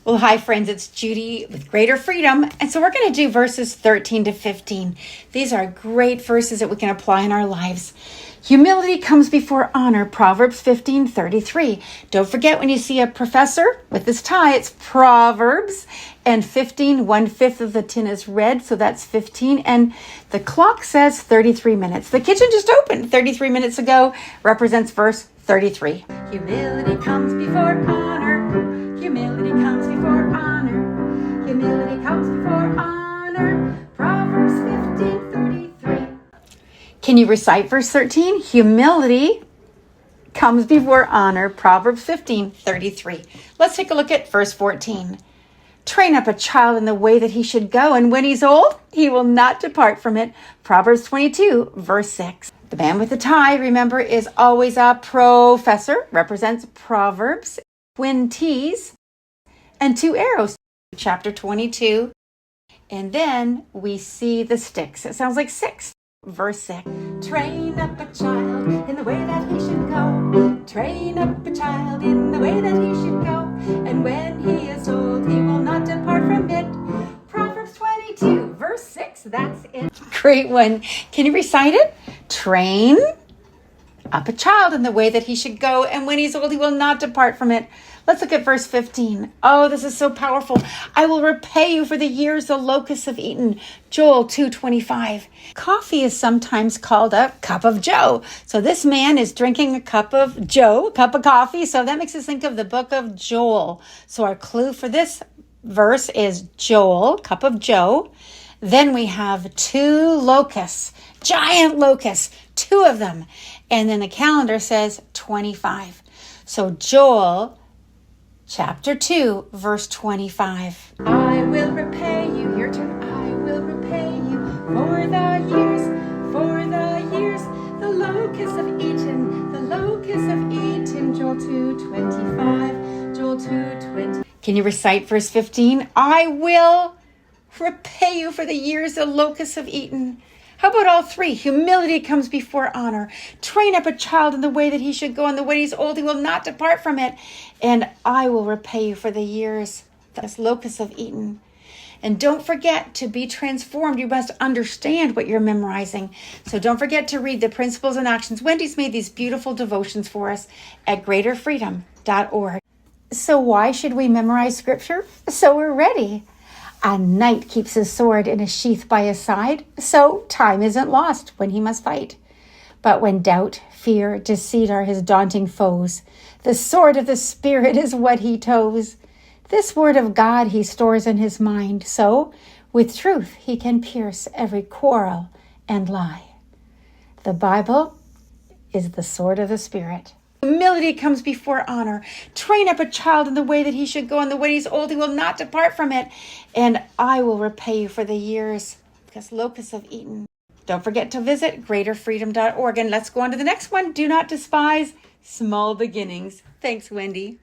Well, hi friends, it's Judy with Greater Freedom. And so we're going to do verses 13 to 15. These are great verses that we can apply in our lives. Humility comes before honor, Proverbs 15:33. Don't forget when you see a professor with this tie, it's Proverbs. And 15, 1/5 of the tin is red, so that's 15. And the clock says 33 minutes. The kitchen just opened 33 minutes ago, represents verse 33. Humility comes before honor. Humility comes before honor. Humility comes before honor. Proverbs 15:33. Can you recite verse 13? Humility comes before honor. Proverbs 15:33. Let's take a look at verse 14. Train up a child in the way that he should go, and when he's old, he will not depart from it. Proverbs 22, verse 6. The man with the tie, remember, is always a professor, represents Proverbs. Twin T's and 2 arrows, chapter 22. And then we see the sticks. It sounds like 6, verse 6. Train up a child in the way that he should go. Train up a child in the way that he should go. And when he is old, he will not depart from it. Proverbs 22, verse 6. That's it. Great one. Can you recite it? Train up a child in the way that he should go, and when he's old, he will not depart from it. Let's look at verse 15. Oh, this is so powerful. I will repay you for the years the locusts have eaten. Joel 2:25. Coffee is sometimes called a cup of joe. So this man is drinking a cup of joe, a cup of coffee. So that makes us think of the book of Joel. So our clue for this verse is Joel, cup of joe. Then we have 2 locusts, giant locusts, 2 of them. And then the calendar says 25. So Joel chapter 2, verse 25. I will repay you, your turn. I will repay you for the years the locusts have eaten, Joel 2:25, Joel 2:20. Can you recite verse 15? I will repay you for the years the locusts have eaten. How about all 3? Humility comes before honor. Train up a child in the way that he should go, and the way he's old, he will not depart from it. And I will repay you for the years that locusts have eaten. And don't forget to be transformed. You must understand what you're memorizing. So don't forget to read the principles and actions. Wendy's made these beautiful devotions for us at greaterfreedom.org. So why should we memorize scripture? So we're ready. A knight keeps his sword in a sheath by his side, so time isn't lost when he must fight. But when doubt, fear, deceit are his daunting foes, the sword of the Spirit is what he tows. This word of God he stores in his mind, so with truth he can pierce every quarrel and lie. The Bible is the sword of the Spirit. Humility comes before honor. Train up a child in the way that he should go, and the way he's old, he will not depart from it. And I will repay you for the years because locusts have eaten. Don't forget to visit greaterfreedom.org. And let's go on to the next one. Do not despise small beginnings. Thanks, Wendy.